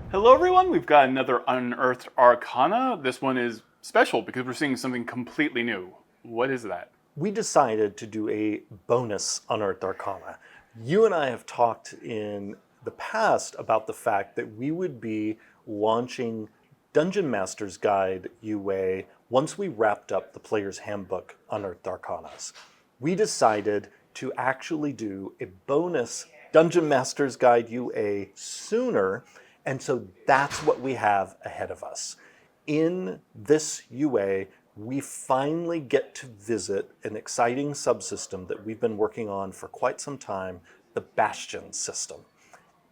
Hello everyone, we've got another Unearthed Arcana. This one is special because we're seeing something completely new. What is that? We decided to do a bonus Unearthed Arcana. You and I have talked in the past about the fact that we would be launching Dungeon Master's Guide UA once we wrapped up the Player's Handbook Unearthed Arcanas. We decided to actually do a bonus Dungeon Master's Guide UA sooner, and so that's what we have ahead of us. In this UA, we finally get to visit an exciting subsystem that we've been working on for quite some time, the Bastion system.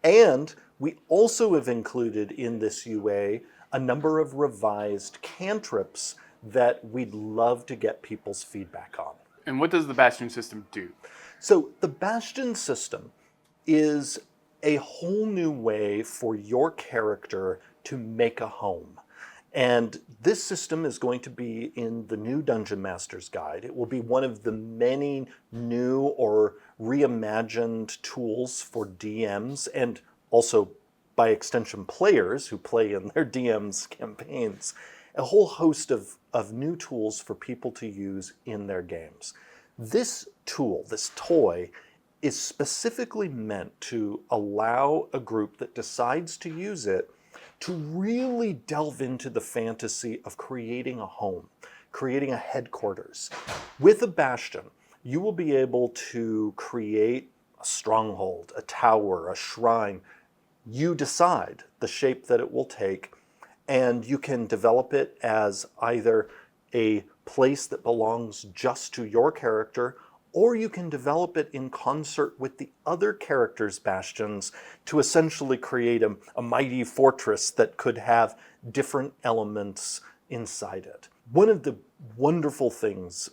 And we also have included in this UA a number of revised cantrips that we'd love to get people's feedback on. And what does the Bastion system do? So the Bastion system is a whole new way for your character to make a home. And this system is going to be in the new Dungeon Master's Guide. It will be one of the many new or reimagined tools for DMs and also by extension players who play in their DMs campaigns. A whole host of new tools for people to use in their games. This tool, this toy, is specifically meant to allow a group that decides to use it to really delve into the fantasy of creating a home, creating a headquarters. With a Bastion, you will be able to create a stronghold, a tower, a shrine. You decide the shape that it will take, and you can develop it as either a place that belongs just to your character, or you can develop it in concert with the other characters' bastions to essentially create a mighty fortress that could have different elements inside it. One of the wonderful things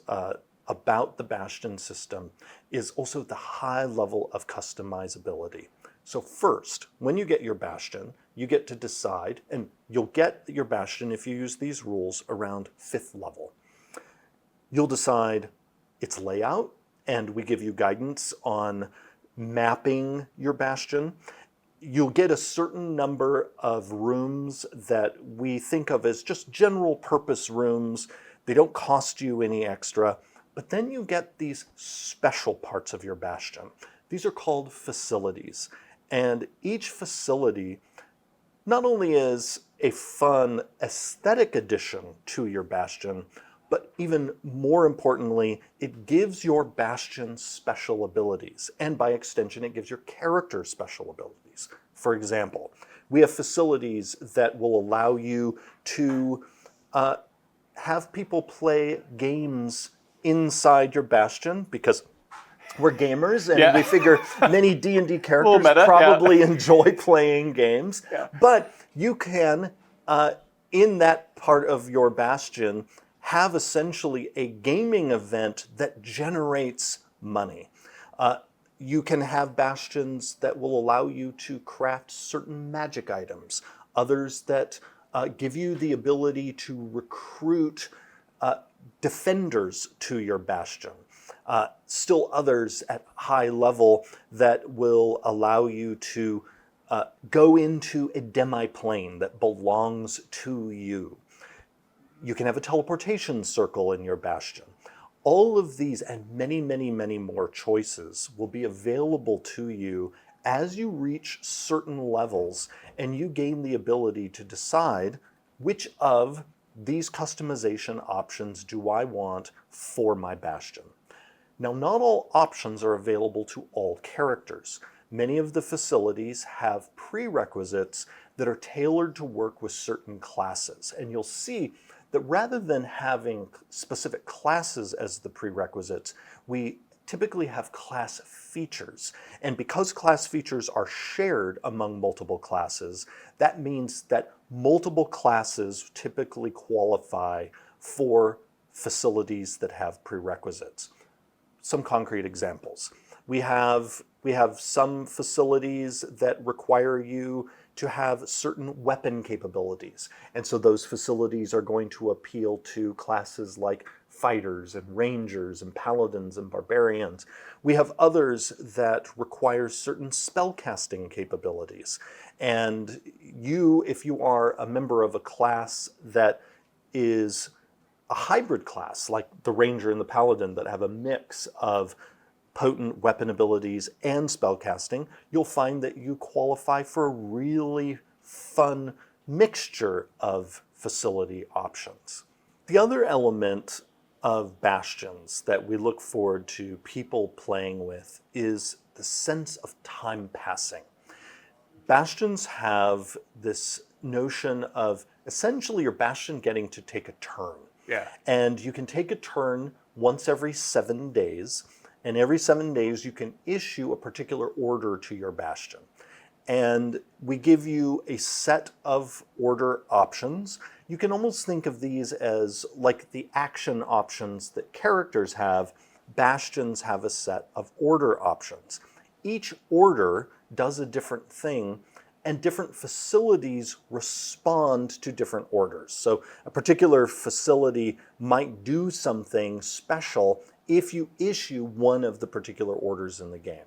about the Bastion system is also the high level of customizability. So first, when you get your Bastion, you get to decide, and you'll get your Bastion if you use these rules around 5th level. You'll decide its layout, and we give you guidance on mapping your Bastion. You'll get a certain number of rooms that we think of as just general purpose rooms. They don't cost you any extra, but then you get these special parts of your Bastion. These are called facilities, and each facility not only is a fun aesthetic addition to your Bastion, but even more importantly, it gives your Bastion special abilities. And by extension, it gives your character special abilities. For example, we have facilities that will allow you to have people play games inside your Bastion, because we're gamers and we figure many D&D characters probably enjoy playing games. But you can, in that part of your Bastion, have essentially a gaming event that generates money. You can have bastions that will allow you to craft certain magic items, others that give you the ability to recruit defenders to your bastion. Still others at high level that will allow you to go into a demi-plane that belongs to you. You can have a teleportation circle in your Bastion. All of these and many, many, many more choices will be available to you as you reach certain levels and you gain the ability to decide which of these customization options do I want for my Bastion. Now, not all options are available to all characters. Many of the facilities have prerequisites that are tailored to work with certain classes, and you'll see that rather than having specific classes as the prerequisites, we typically have class features. And because class features are shared among multiple classes, that means that multiple classes typically qualify for facilities that have prerequisites. Some concrete examples. We have some facilities that require you to have certain weapon capabilities. And so those facilities are going to appeal to classes like fighters and rangers and paladins and barbarians. We have others that require certain spellcasting capabilities. And you, if you are a member of a class that is a hybrid class, like the ranger and the paladin that have a mix of potent weapon abilities and spellcasting, you'll find that you qualify for a really fun mixture of facility options. The other element of Bastions that we look forward to people playing with is the sense of time passing. Bastions have this notion of essentially your Bastion getting to take a turn. Yeah. And you can take a turn once every 7 days, and every 7 days you can issue a particular order to your Bastion. And we give you a set of order options. You can almost think of these as like the action options that characters have. Bastions have a set of order options. Each order does a different thing, and different facilities respond to different orders. So a particular facility might do something special if you issue one of the particular orders in the game.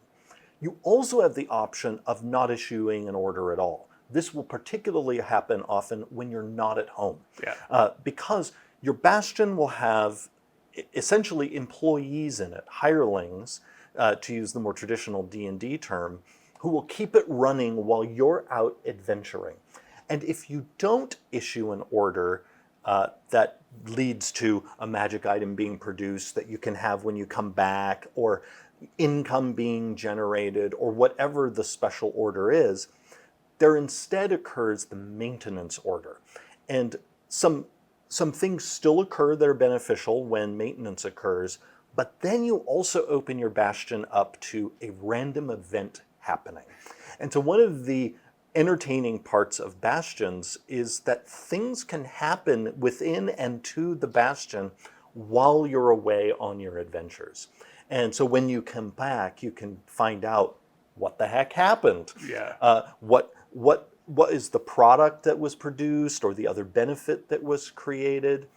You also have the option of not issuing an order at all. This will particularly happen often when you're not at home. Yeah. Because your Bastion will have essentially employees in it, hirelings, to use the more traditional D&D term, who will keep it running while you're out adventuring. And if you don't issue an order that leads to a magic item being produced that you can have when you come back, or income being generated, or whatever the special order is, there instead occurs the maintenance order. And some things still occur that are beneficial when maintenance occurs, but then you also open your Bastion up to a random event happening. And so one of the entertaining parts of Bastions is that things can happen within and to the Bastion while you're away on your adventures. And so when you come back, you can find out what the heck happened. Yeah. What is the product that was produced, or the other benefit that was created.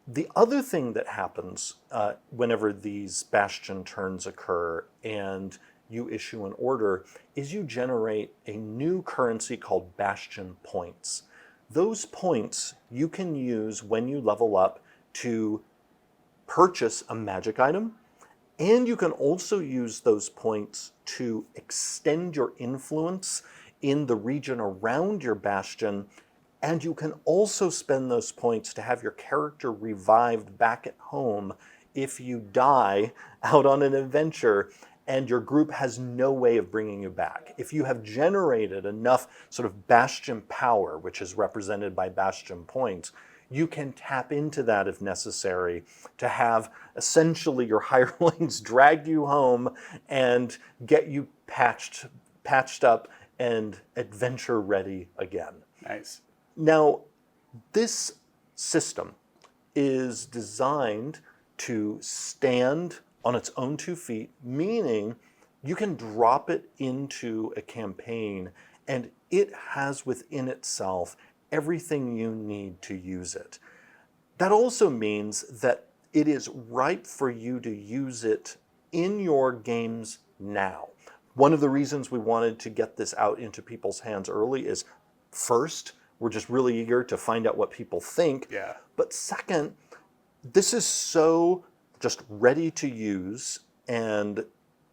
The other thing that happens whenever these Bastion turns occur and you issue an order is you generate a new currency called Bastion points. Those points you can use when you level up to purchase a magic item, and you can also use those points to extend your influence in the region around your Bastion, and you can also spend those points to have your character revived back at home if you die out on an adventure and your group has no way of bringing you back. If you have generated enough sort of Bastion power, which is represented by Bastion points, you can tap into that if necessary to have essentially your hirelings drag you home and get you patched up and adventure ready again. Nice. Now, this system is designed to stand on its own 2 feet, meaning you can drop it into a campaign and it has within itself everything you need to use it. That also means that it is ripe for you to use it in your games now. One of the reasons we wanted to get this out into people's hands early is, first, we're just really eager to find out what people think. Yeah. But second, this is so just ready to use and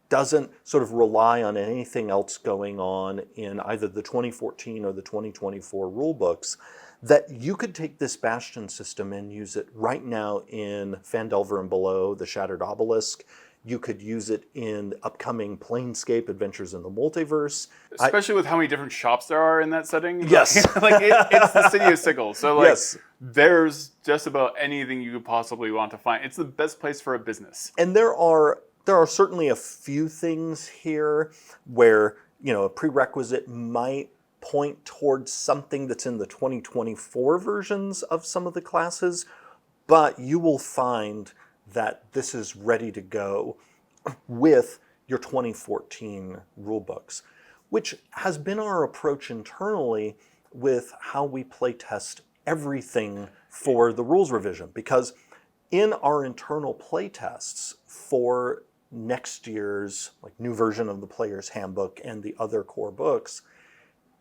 doesn't sort of rely on anything else going on in either the 2014 or the 2024 rule books, that you could take this Bastion system and use it right now in Phandelver and Below, the Shattered Obelisk. You could use it in upcoming Planescape Adventures in the Multiverse. Especially with how many different shops there are in that setting. Yes. It's the city of Sigil. So Yes. there's just about anything you could possibly want to find. It's the best place for a business. And there are certainly a few things here where, a prerequisite might point towards something that's in the 2024 versions of some of the classes, but you will find that this is ready to go with your 2014 rule books. which has been our approach internally with how we play test everything for the rules revision. Because in our internal play tests for next year's new version of the Player's Handbook and the other core books,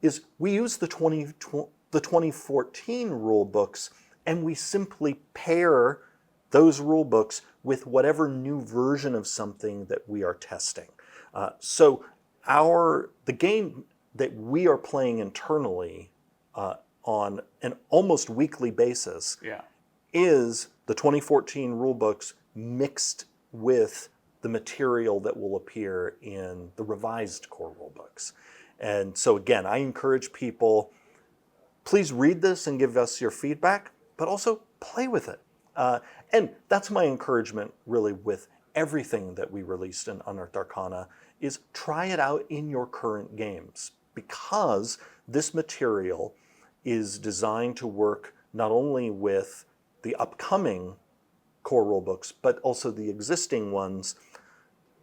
is we use the 2014 rule books, and we simply pair those rule books with whatever new version of something that we are testing. So the game that we are playing internally on an almost weekly basis is the 2014 rule books mixed with the material that will appear in the revised core rule books. And so again, I encourage people, please read this and give us your feedback, but also play with it. And that's my encouragement really with everything that we released in Unearthed Arcana, is try it out in your current games, because this material is designed to work not only with the upcoming core rulebooks, but also the existing ones,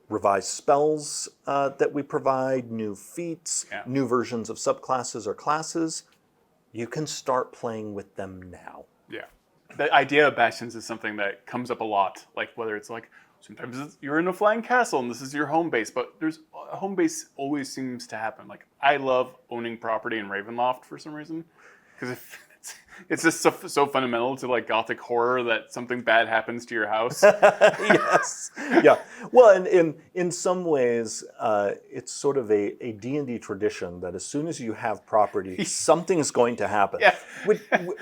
revised spells that we provide, new feats, new versions of subclasses or classes. You can start playing with them now. Yeah. The idea of Bastions is something that comes up a lot, like whether it's like, sometimes you're in a flying castle and this is your home base, but there's a home base always seems to happen. Like, I love owning property in Ravenloft for some reason, because it's just so fundamental to like Gothic horror that something bad happens to your house. Yes. Yeah. Well, and in some ways, it's sort of a D&D tradition that as soon as you have property, something's going to happen. Yeah.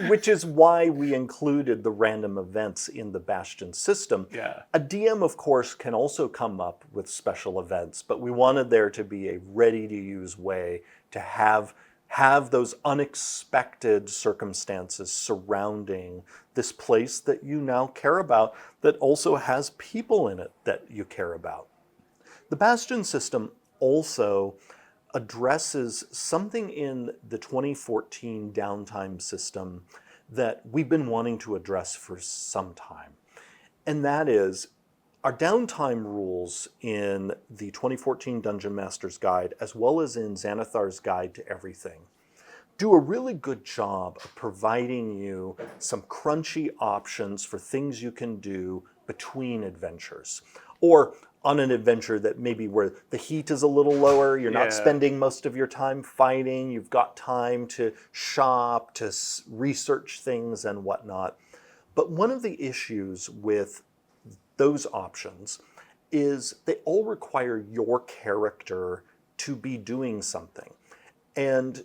Which is why we included the random events in the Bastion system. Yeah. A DM, of course, can also come up with special events, but we wanted there to be a ready-to-use way to have those unexpected circumstances surrounding this place that you now care about, that also has people in it that you care about. The Bastion system also addresses something in the 2014 downtime system that we've been wanting to address for some time. And that is, our downtime rules in the 2014 Dungeon Master's Guide, as well as in Xanathar's Guide to Everything, do a really good job of providing you some crunchy options for things you can do between adventures. Or on an adventure that maybe where the heat is a little lower, you're not spending most of your time fighting, you've got time to shop, to research things and whatnot. But one of the issues with those options is they all require your character to be doing something. And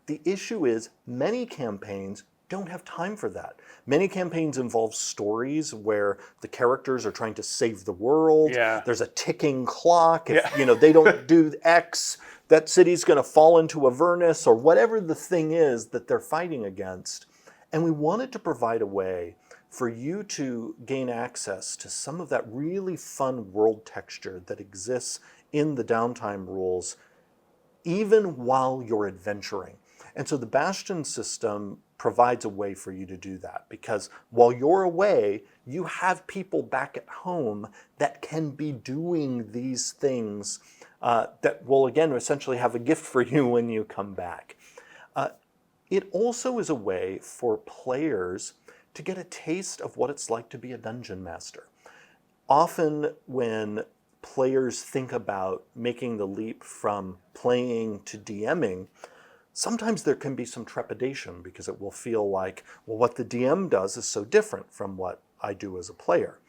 the issue is many campaigns don't have time for that. Many campaigns involve stories where the characters are trying to save the world. Yeah. There's a ticking clock. If they don't do X, that city's going to fall into Avernus, or whatever the thing is that they're fighting against. And we wanted to provide a way for you to gain access to some of that really fun world texture that exists in the downtime rules, even while you're adventuring. And so the Bastion system provides a way for you to do that, because while you're away, you have people back at home that can be doing these things that will, again, essentially have a gift for you when you come back. It also is a way for players to get a taste of what it's like to be a dungeon master. Often when players think about making the leap from playing to DMing, sometimes there can be some trepidation, because it will feel like, well, what the DM does is so different from what I do as a player.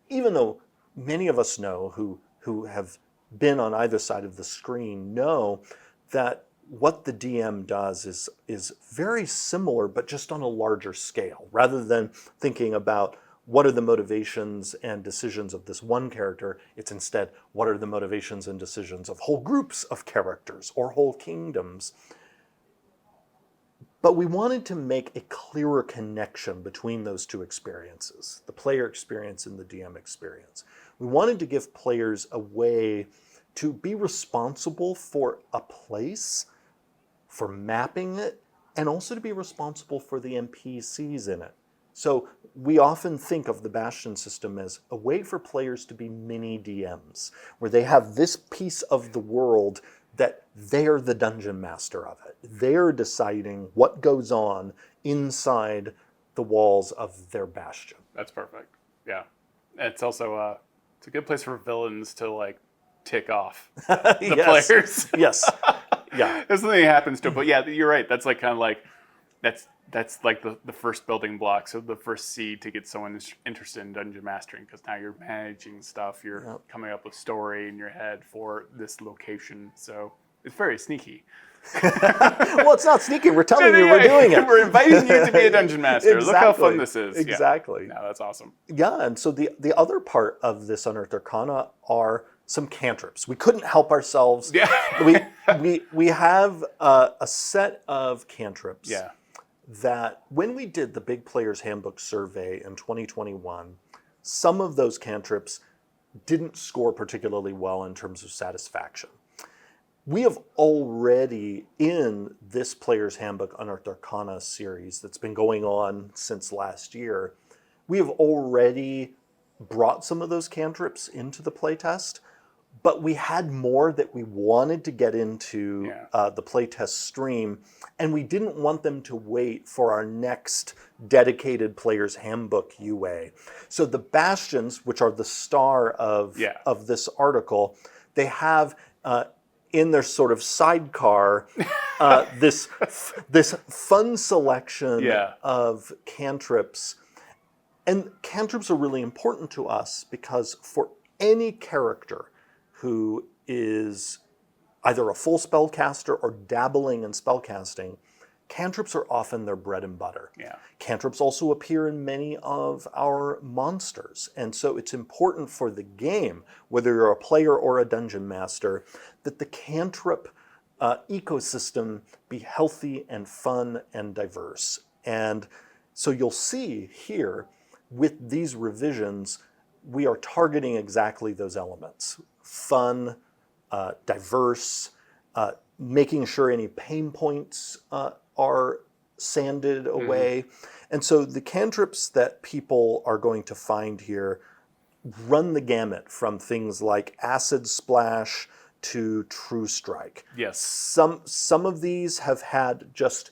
Even though many of us know who have been on either side of the screen know that what the DM does is very similar, but just on a larger scale. Rather than thinking about what are the motivations and decisions of this one character, it's instead, what are the motivations and decisions of whole groups of characters or whole kingdoms. But we wanted to make a clearer connection between those two experiences, the player experience and the DM experience. We wanted to give players a way to be responsible for a place, for mapping it, and also to be responsible for the NPCs in it. So we often think of the Bastion system as a way for players to be mini DMs, where they have this piece of the world that they're the dungeon master of it. They're deciding what goes on inside the walls of their bastion. That's perfect. Yeah. It's also it's a good place for villains to like tick off the Yes. players. Yes. Yeah. If something happens to it. But yeah, you're right. That's like kind of like that's like the first building block. So the first seed to get someone interested in dungeon mastering, because now you're managing stuff. You're coming up with story in your head for this location. So it's very sneaky. Well, it's not sneaky. We're telling you we're doing it. We're inviting you to be a dungeon master. Exactly. Look how fun this is. Exactly. Yeah. No, that's awesome. Yeah, and so the other part of this Unearthed Arcana are some cantrips. We couldn't help ourselves. Yeah. we have a set of cantrips Yeah. that when we did the Big Players Handbook survey in 2021, some of those cantrips didn't score particularly well in terms of satisfaction. We have already, in this Player's Handbook Unearthed Arcana series that's been going on since last year, we have already brought some of those cantrips into the playtest, but we had more that we wanted to get into the playtest stream, and we didn't want them to wait for our next dedicated Player's Handbook UA. So the Bastions, which are the star of this article, they have in their sort of sidecar this fun selection of cantrips. And cantrips are really important to us because for any character who is either a full spellcaster or dabbling in spellcasting, cantrips are often their bread and butter. Yeah. Cantrips also appear in many of our monsters. And so it's important for the game, whether you're a player or a dungeon master, that the cantrip ecosystem be healthy and fun and diverse. And so you'll see here, with these revisions, we are targeting exactly those elements. Fun, diverse, making sure any pain points are sanded away. And so the cantrips that people are going to find here run the gamut from things like Acid Splash to True Strike. Yes. Some of these have had just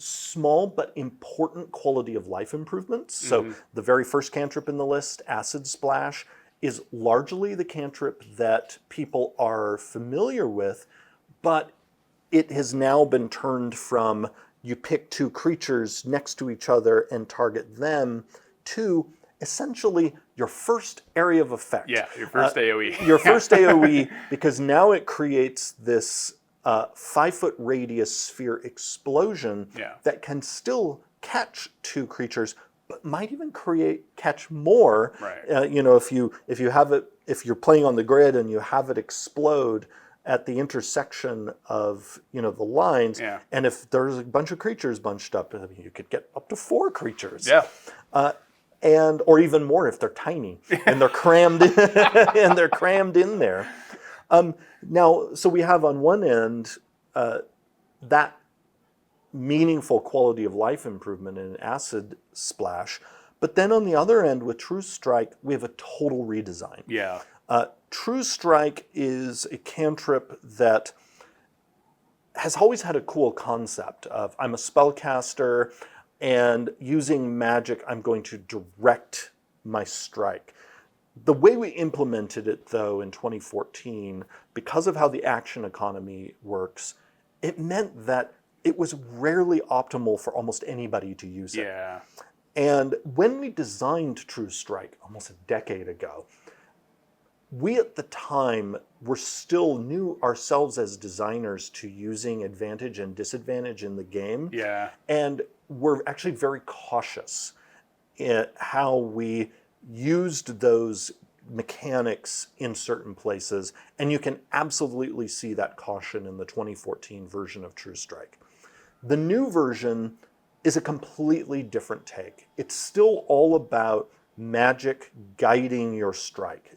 small but important quality of life improvements. So the very first cantrip in the list, Acid Splash, is largely the cantrip that people are familiar with, but it has now been turned from you pick two creatures next to each other and target them to essentially your first area of effect. Yeah, your first AoE. Your first AoE, because now it creates this 5-foot radius sphere explosion that can still catch two creatures, but might even catch more. Right. If you're playing on the grid and you have it explode at the intersection of the lines, and if there's a bunch of creatures bunched up, you could get up to 4 creatures. Yeah. Or even more if they're tiny and they're crammed in there. Now, so we have on one end that meaningful quality of life improvement in Acid Splash, but then on the other end with True Strike, we have a total redesign. Yeah. True Strike is a cantrip that has always had a cool concept of I'm a spellcaster, and using magic, I'm going to direct my strike. The way we implemented it, though, in 2014, because of how the action economy works, it meant that it was rarely optimal for almost anybody to use it. Yeah. And when we designed True Strike almost a decade ago, we at the time were still new ourselves as designers to using advantage and disadvantage in the game. Yeah. And we're actually very cautious in how we used those mechanics in certain places. And you can absolutely see that caution in the 2014 version of True Strike. The new version is a completely different take. It's still all about magic guiding your strike.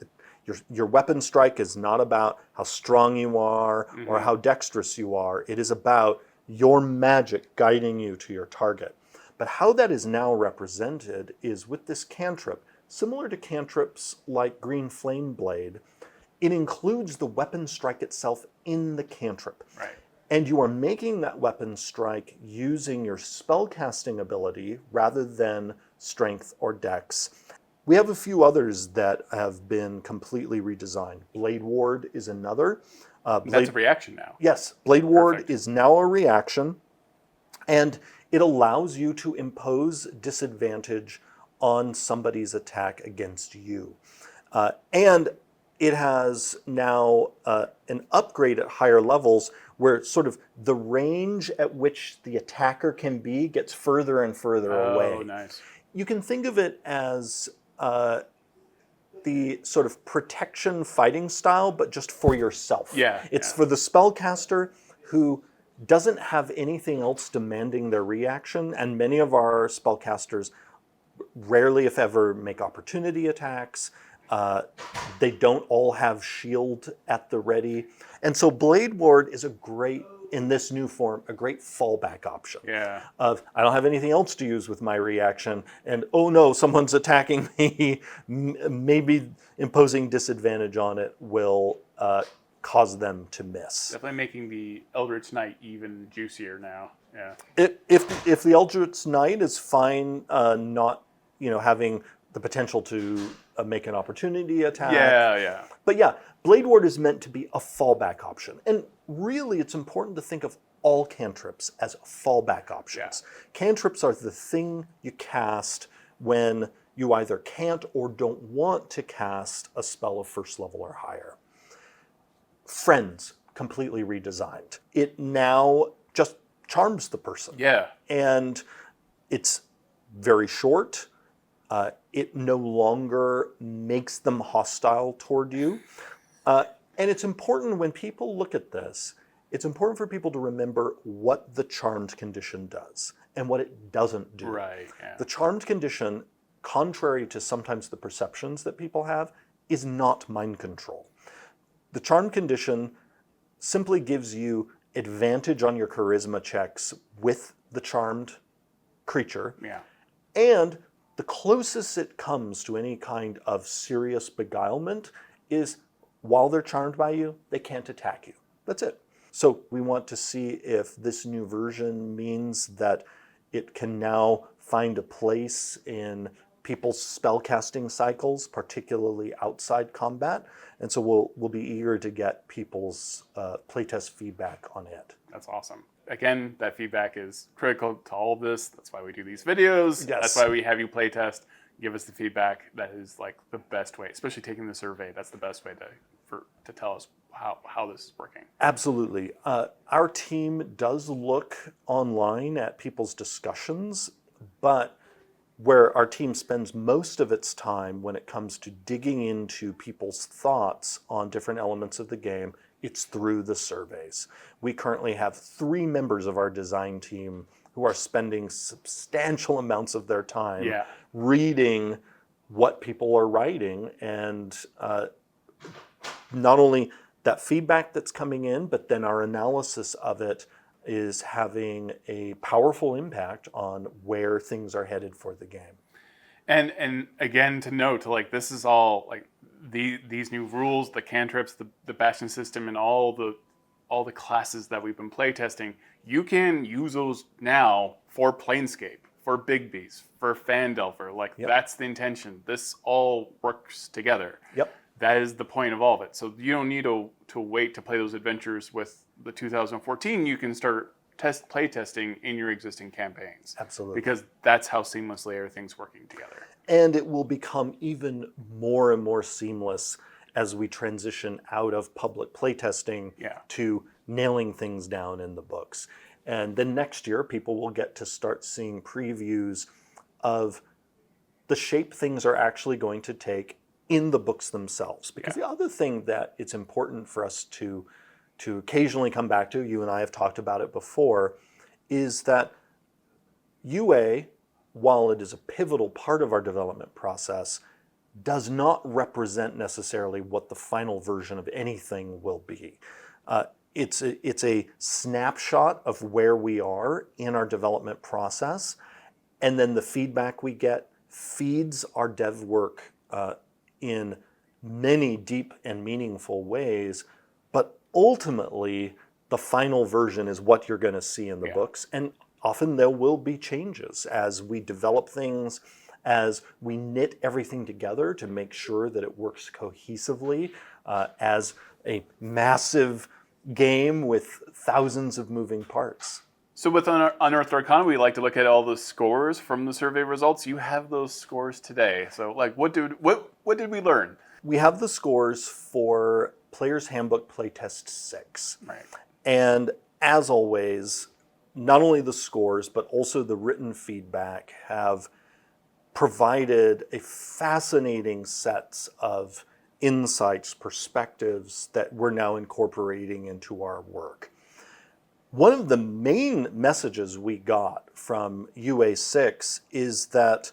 Your weapon strike is not about how strong you are or how dexterous you are. It is about your magic guiding you to your target. But how that is now represented is with this cantrip, similar to cantrips like Green Flame Blade, it includes the weapon strike itself in the cantrip. Right. And you are making that weapon strike using your spellcasting ability rather than strength or dex. We have a few others that have been completely redesigned. Blade Ward is another. That's a reaction now. Yes, Blade Ward Perfect. is now a reaction, and it allows you to impose disadvantage on somebody's attack against you. And it has now an upgrade at higher levels where sort of the range at which the attacker can be gets further and further away. Oh, nice. You can think of it as the sort of protection fighting style, but just for yourself. Yeah. It's for the spellcaster who doesn't have anything else demanding their reaction, and many of our spellcasters rarely, if ever, make opportunity attacks. They don't all have shield at the ready. And so Blade Ward is a great, in this new form, a great fallback option. Yeah. Of, I don't have anything else to use with my reaction, and oh no, someone's attacking me. Maybe imposing disadvantage on it will cause them to miss. Definitely making the Eldritch Knight even juicier now. Yeah. If the Eldritch Knight is fine, not having the potential to make an opportunity attack. Yeah. But yeah, Blade Ward is meant to be a fallback option. And really, it's important to think of all cantrips as fallback options. Yeah. Cantrips are the thing you cast when you either can't or don't want to cast a spell of first level or higher. Friends, completely redesigned. It now just charms the person. Yeah. And it's very short. It no longer makes them hostile toward you. And it's important when people look at this, it's important for people to remember what the charmed condition does and what it doesn't do. Right. Yeah. The charmed condition, contrary to sometimes the perceptions that people have, is not mind control. The charmed condition simply gives you advantage on your charisma checks with the charmed creature. Yeah. And the closest it comes to any kind of serious beguilement is while they're charmed by you, they can't attack you. That's it. So we want to see if this new version means that it can now find a place in people's spellcasting cycles, particularly outside combat. And so we'll be eager to get people's playtest feedback on it. That's awesome. Again, that feedback is critical to all of this. That's why we do these videos. Yes. That's why we have you playtest. Give us the feedback. That is like the best way, especially taking the survey. That's the best way to tell us how this is working. Absolutely. Our team does look online at people's discussions, but where our team spends most of its time when it comes to digging into people's thoughts on different elements of the game, it's through the surveys. We currently have 3 members of our design team who are spending substantial amounts of their time reading what people are writing, and not only that feedback that's coming in, but then our analysis of it is having a powerful impact on where things are headed for the game. And again, to note, like, this is all like these new rules, the cantrips, the Bastion system, and all the classes that we've been playtesting. You can use those now for Planescape, for Big Beast, for Phandelver. Like, that's the intention. This all works together. Yep. That is the point of all of it. So you don't need to wait to play those adventures with the 2014. You can start playtesting in your existing campaigns. Absolutely. Because that's how seamlessly everything's working together. And it will become even more and more seamless as we transition out of public playtesting to nailing things down in the books. And then next year, people will get to start seeing previews of the shape things are actually going to take in the books themselves. Because the other thing that it's important for us to occasionally come back to, you and I have talked about it before, is that UA, while it is a pivotal part of our development process, does not represent necessarily what the final version of anything will be. It's a snapshot of where we are in our development process, and then the feedback we get feeds our dev work in many deep and meaningful ways, but ultimately the final version is what you're going to see in the books, and often there will be changes as we develop things, as we knit everything together to make sure that it works cohesively as a massive game with thousands of moving parts. So with Unearthed Arcana, we like to look at all the scores from the survey results. You have those scores today. So like, what did we learn? We have the scores for Player's Handbook Playtest 6. Right. And as always, not only the scores, but also the written feedback have provided a fascinating set of insights, perspectives that we're now incorporating into our work. One of the main messages we got from UA6 is that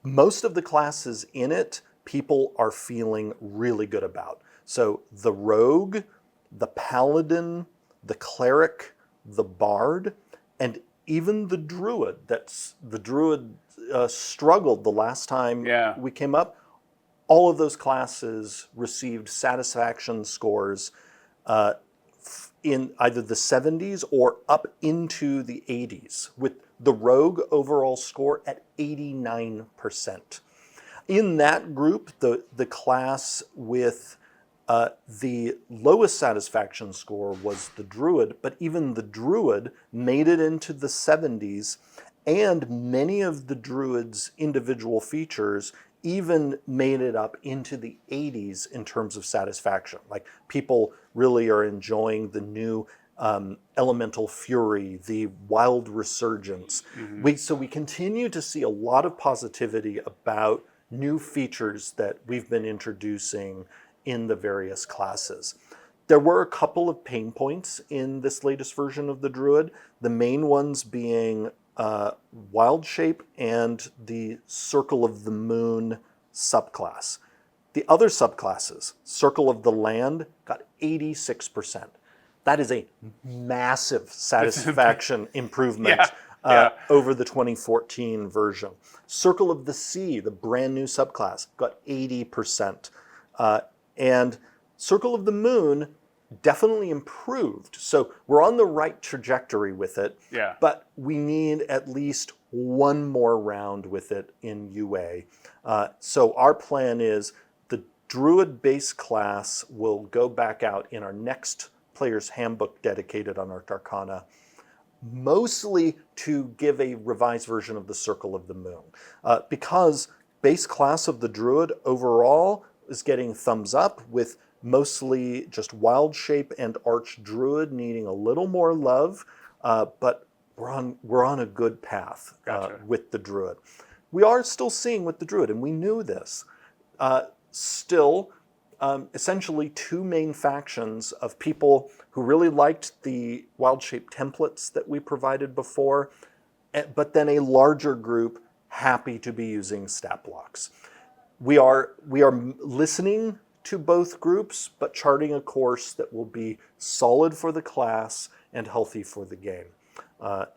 most of the classes in it, people are feeling really good about. So the rogue, the paladin, the cleric, the bard, and even the druid. The druid struggled the last time we came up. All of those classes received satisfaction scores in either the 70s or up into the 80s, with the rogue overall score at 89%. In that group, the class with the lowest satisfaction score was the druid, but even the druid made it into the 70s, and many of the druid's individual features even made it up into the 80s in terms of satisfaction. Like, people really are enjoying the new elemental fury, the wild resurgence. So we continue to see a lot of positivity about new features that we've been introducing in the various classes. There were a couple of pain points in this latest version of the druid, the main ones being wild shape and the Circle of the Moon subclass. The other subclasses, Circle of the Land, got 86%. That is a massive satisfaction improvement over the 2014 version. Circle of the Sea, the brand new subclass, got 80%. And Circle of the Moon definitely improved. So we're on the right trajectory with it, but we need at least one more round with it in UA. So our plan is the Druid base class will go back out in our next Player's Handbook dedicated on Unearthed Arcana, mostly to give a revised version of the Circle of the Moon. Because base class of the Druid overall is getting thumbs up, with mostly just wild shape and arch druid needing a little more love, but we're on a good path with the druid. We are still seeing with the druid, and we knew this, essentially two main factions of people who really liked the wild shape templates that we provided before, but then a larger group happy to be using stat blocks. We are listening to both groups, but charting a course that will be solid for the class and healthy for the game.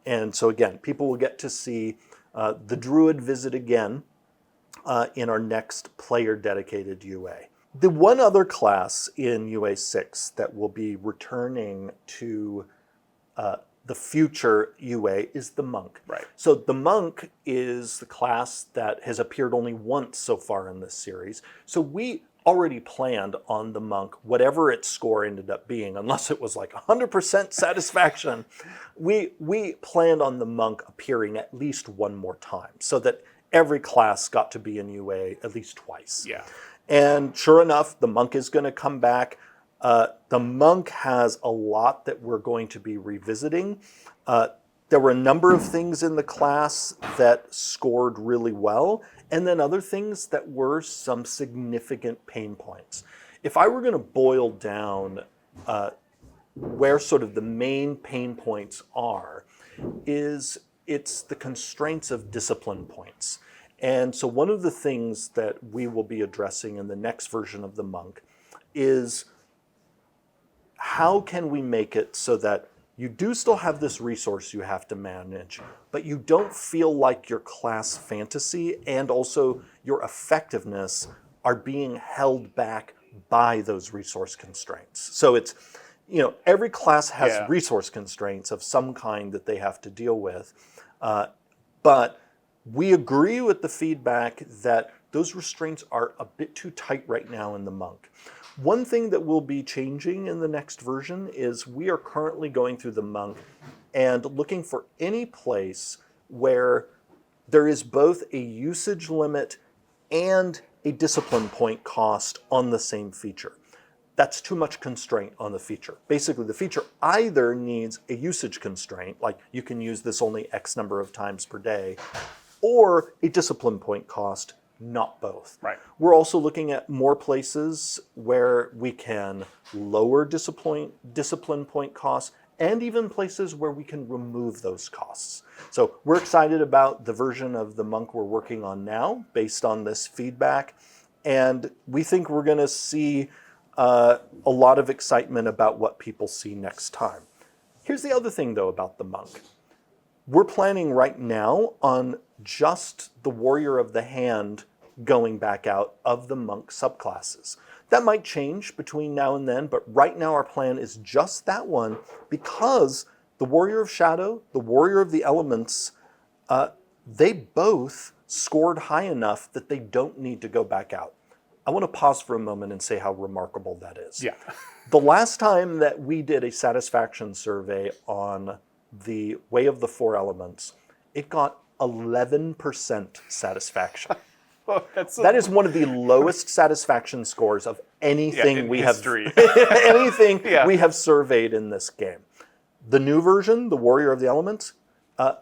And so again, people will get to see the Druid visit again in our next player-dedicated UA. The one other class in UA 6 that will be returning to the future UA is the Monk. Right. So the Monk is the class that has appeared only once so far in this series. So we already planned on the Monk, whatever its score ended up being, unless it was like 100% satisfaction, we planned on the Monk appearing at least one more time, so that every class got to be in UA at least twice. Yeah. And sure enough, the Monk is going to come back. The Monk has a lot that we're going to be revisiting. There were a number of things in the class that scored really well, and then other things that were some significant pain points. If I were going to boil down where sort of the main pain points are, it's the constraints of discipline points. And so one of the things that we will be addressing in the next version of the Monk is how can we make it so that You do still have this resource you have to manage, but you don't feel like your class fantasy and also your effectiveness are being held back by those resource constraints. So it's, every class has resource constraints of some kind that they have to deal with. But we agree with the feedback that those restraints are a bit too tight right now in the monk. One thing that will be changing in the next version is we are currently going through the monk and looking for any place where there is both a usage limit and a discipline point cost on the same feature. That's too much constraint on the feature. Basically, the feature either needs a usage constraint, like you can use this only X number of times per day, or a discipline point cost, not both. Right. We're also looking at more places where we can lower discipline point costs, and even places where we can remove those costs. So we're excited about the version of the monk we're working on now based on this feedback. And we think we're going to see a lot of excitement about what people see next time. Here's the other thing, though, about the monk. We're planning right now on just the Warrior of the Hand going back out of the monk subclasses. That might change between now and then, but right now our plan is just that one because the Warrior of Shadow, the Warrior of the Elements, they both scored high enough that they don't need to go back out. I want to pause for a moment and say how remarkable that is. Yeah. The last time that we did a satisfaction survey on the Way of the Four Elements, it got 11% satisfaction. Well, That is one of the lowest satisfaction scores of anything in we history. have we have surveyed in this game. The new version, the Warrior of the Elements,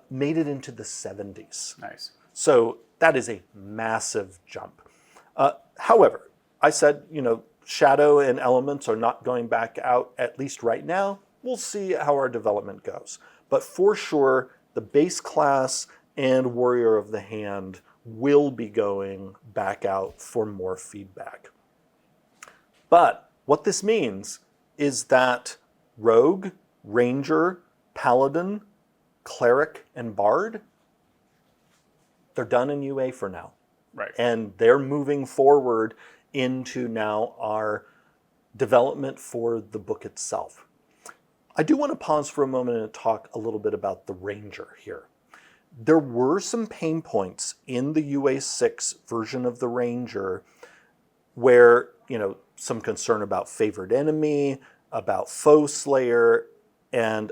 made it into the 70s. Nice. So that is a massive jump. However, I said, Shadow and Elements are not going back out, at least right now. We'll see how our development goes. But for sure, the base class and Warrior of the Hand will be going back out for more feedback. But what this means is that Rogue, Ranger, Paladin, Cleric, and Bard, they're done in UA for now. Right. And they're moving forward into now our development for the book itself. I do want to pause for a moment and talk a little bit about the Ranger here. There were some pain points in the UA6 version of the Ranger where, some concern about favored enemy, about foe slayer, and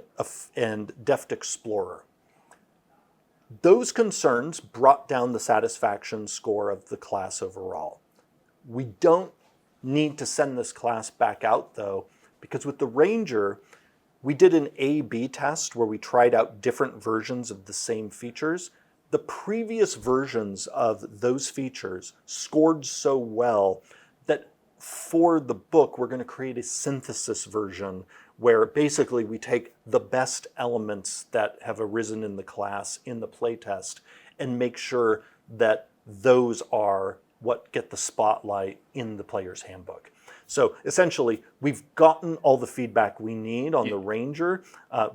deft explorer. Those concerns brought down the satisfaction score of the class overall. We don't need to send this class back out, though, because with the Ranger, we did an A/B test where we tried out different versions of the same features. The previous versions of those features scored so well that for the book, we're going to create a synthesis version where basically we take the best elements that have arisen in the class in the playtest and make sure that those are what get the spotlight in the player's handbook. So essentially, we've gotten all the feedback we need on the Ranger.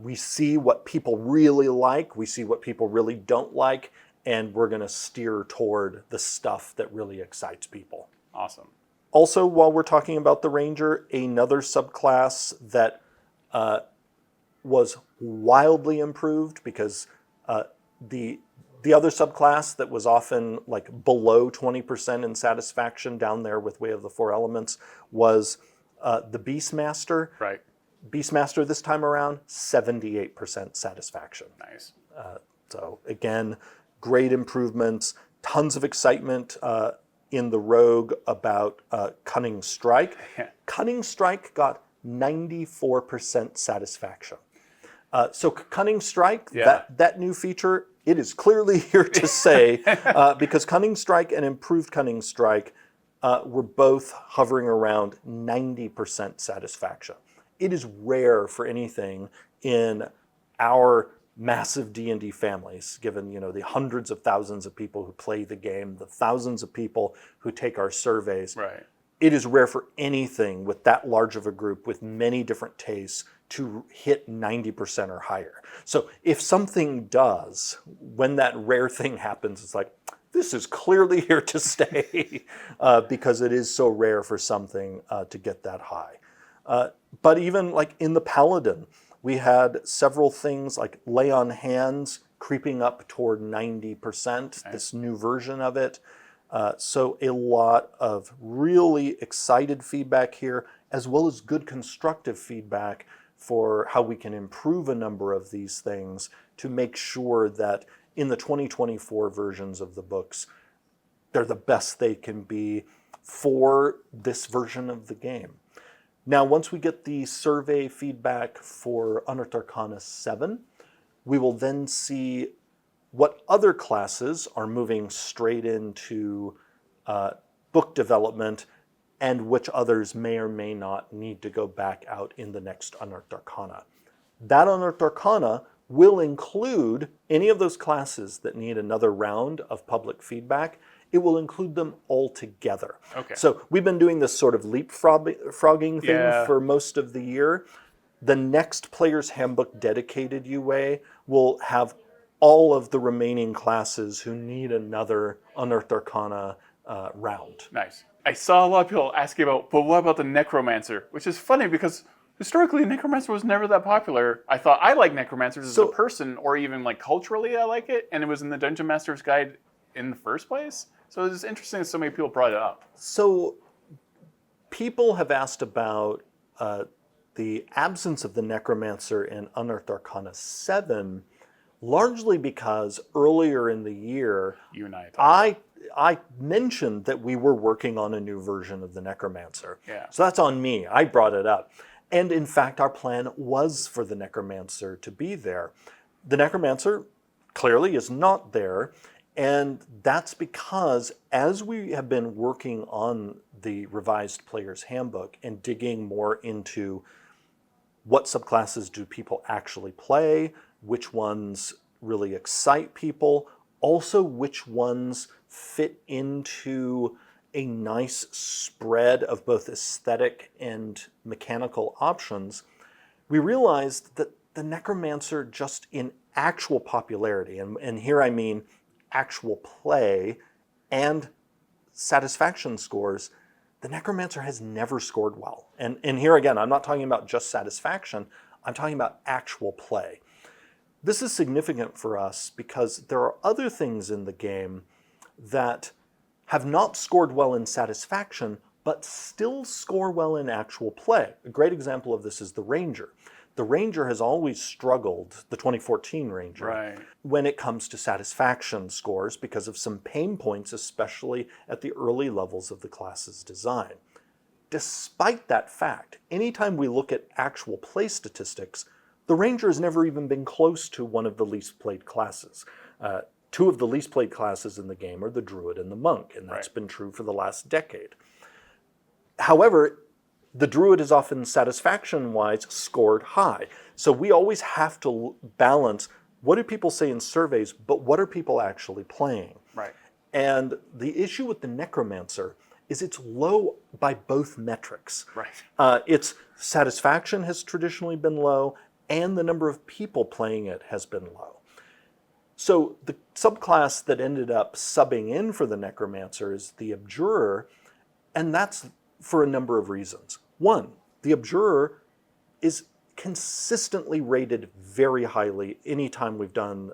We see what people really like, we see what people really don't like, and we're going to steer toward the stuff that really excites people. Awesome. Also, while we're talking about the Ranger, another subclass that was wildly improved because the other subclass that was often like below 20% in satisfaction down there with Way of the Four Elements was the Beastmaster. Right. Beastmaster this time around, 78% satisfaction. Nice. So again, great improvements, tons of excitement in the Rogue about Cunning Strike. Cunning Strike got 94% satisfaction. So Cunning Strike, that new feature, it is clearly here to say, because Cunning Strike and Improved Cunning Strike were both hovering around 90% satisfaction. It is rare for anything in our massive D&D families, given the hundreds of thousands of people who play the game, the thousands of people who take our surveys. Right. It is rare for anything with that large of a group with many different tastes to hit 90% or higher. So if something does, when that rare thing happens, it's like, this is clearly here to stay because it is so rare for something to get that high. But even like in the Paladin, we had several things like Lay on Hands creeping up toward 90%, this new version of it. So a lot of really excited feedback here, as well as good constructive feedback for how we can improve a number of these things to make sure that in the 2024 versions of the books, they're the best they can be for this version of the game. Now, once we get the survey feedback for Unearthed Arcana 7, we will then see what other classes are moving straight into book development and which others may or may not need to go back out in the next Unearthed Arcana. That Unearthed Arcana will include any of those classes that need another round of public feedback. It will include them all together. Okay. So we've been doing this sort of leapfrogging thing for most of the year. The next Player's Handbook dedicated UA will have all of the remaining classes who need another Unearthed Arcana round. Nice. I saw a lot of people asking about, but what about the Necromancer? Which is funny because historically, Necromancer was never that popular. I thought I like Necromancers as a person, or even like culturally I like it, and it was in the Dungeon Master's Guide in the first place. So it's interesting that so many people brought it up. So people have asked about the absence of the Necromancer in Unearthed Arcana 7, largely because earlier in the year, you and I talked. I mentioned that we were working on a new version of the Necromancer. Yeah. So that's on me. I brought it up. And in fact, our plan was for the Necromancer to be there. The Necromancer clearly is not there. And that's because as we have been working on the revised Player's Handbook and digging more into what subclasses do people actually play, which ones really excite people, also which ones fit into a nice spread of both aesthetic and mechanical options, we realized that the Necromancer, just in actual popularity, and here I mean actual play and satisfaction scores, the Necromancer has never scored well. And here again, I'm not talking about just satisfaction, I'm talking about actual play. This is significant for us because there are other things in the game that have not scored well in satisfaction, but still score well in actual play. A great example of this is the Ranger. The Ranger has always struggled, the 2014 Ranger, when it comes to satisfaction scores because of some pain points, especially at the early levels of the class's design. Despite that fact, anytime we look at actual play statistics, the Ranger has never even been close to one of the least played classes. Two of the least played classes in the game are the Druid and the Monk, and that's been true for the last decade. However, the Druid is often satisfaction-wise scored high. So we always have to balance what do people say in surveys, but what are people actually playing? Right. And the issue with the Necromancer is it's low by both metrics. Right. Its satisfaction has traditionally been low, and the number of people playing it has been low. So the subclass that ended up subbing in for the Necromancer is the Abjurer, and that's for a number of reasons. One, the Abjurer is consistently rated very highly anytime we've done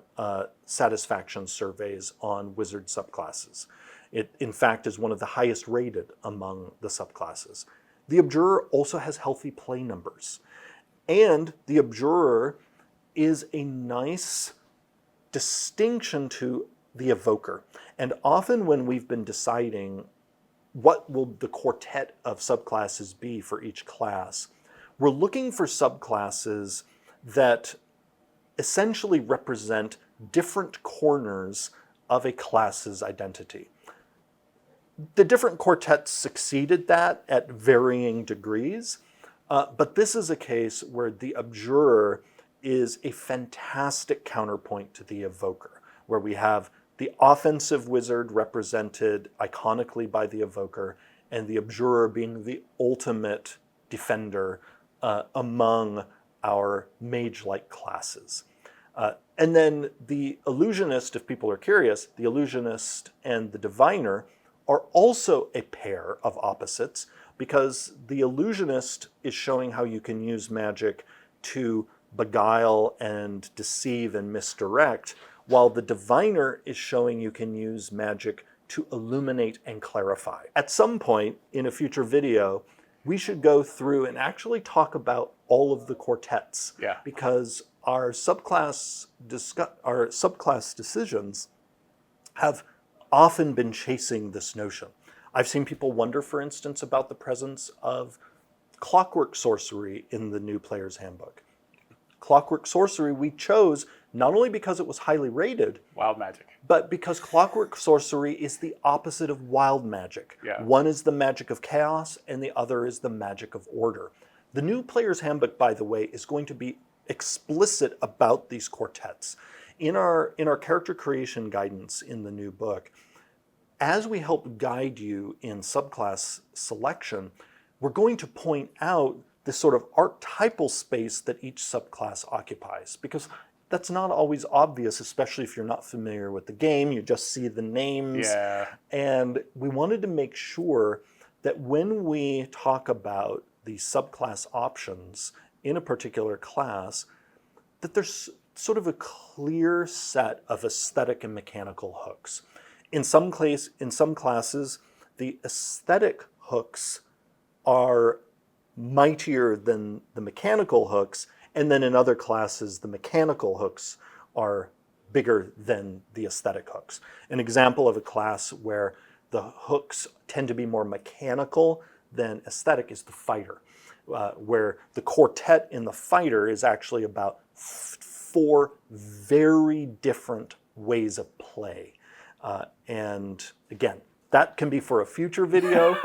satisfaction surveys on wizard subclasses. It, in fact, is one of the highest rated among the subclasses. The Abjurer also has healthy play numbers. And the Abjurer is a nice distinction to the Evoker. And often when we've been deciding what will the quartet of subclasses be for each class, we're looking for subclasses that essentially represent different corners of a class's identity. The different quartets succeeded that at varying degrees, but this is a case where the Abjurer is a fantastic counterpoint to the Evoker, where we have the offensive wizard represented iconically by the Evoker, and the Abjurer being the ultimate defender among our mage-like classes. And then the illusionist, if people are curious, the illusionist and the diviner are also a pair of opposites, because the illusionist is showing how you can use magic to beguile and deceive and misdirect, while the diviner is showing you can use magic to illuminate and clarify. At some point in a future video, we should go through and actually talk about all of the quartets, Yeah. because our subclass decisions have often been chasing this notion. I've seen people wonder, for instance, about the presence of clockwork sorcery in the new player's handbook. Clockwork sorcery we chose not only because it was highly rated, Wild magic. but because clockwork sorcery is the opposite of wild magic. Yeah. One is the magic of chaos, and the other is the magic of order. The new player's handbook, by the way, is going to be explicit about these quartets. In our character creation guidance in the new book, as we help guide you in subclass selection, we're going to point out this sort of archetypal space that each subclass occupies, because that's not always obvious, especially if you're not familiar with the game. You just see the names. Yeah. And we wanted to make sure that when we talk about the subclass options in a particular class, that there's sort of a clear set of aesthetic and mechanical hooks. In some classes, the aesthetic hooks are mightier than the mechanical hooks, and then in other classes, the mechanical hooks are bigger than the aesthetic hooks. An example of a class where the hooks tend to be more mechanical than aesthetic is the fighter, where the quartet in the fighter is actually about 4 very different ways of play. And again, that can be for a future video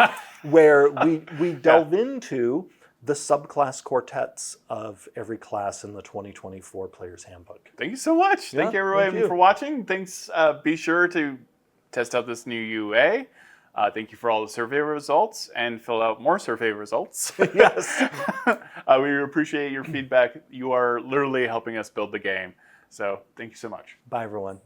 where we delve into the subclass quartets of every class in the 2024 Player's Handbook. Thank you so much. Yeah, thank you everyone thank you. for watching. Thanks. Be sure to test out this new UA. Thank you for all the survey results, and fill out more survey results. Yes. We appreciate your feedback. You are literally helping us build the game. So thank you so much. Bye, everyone.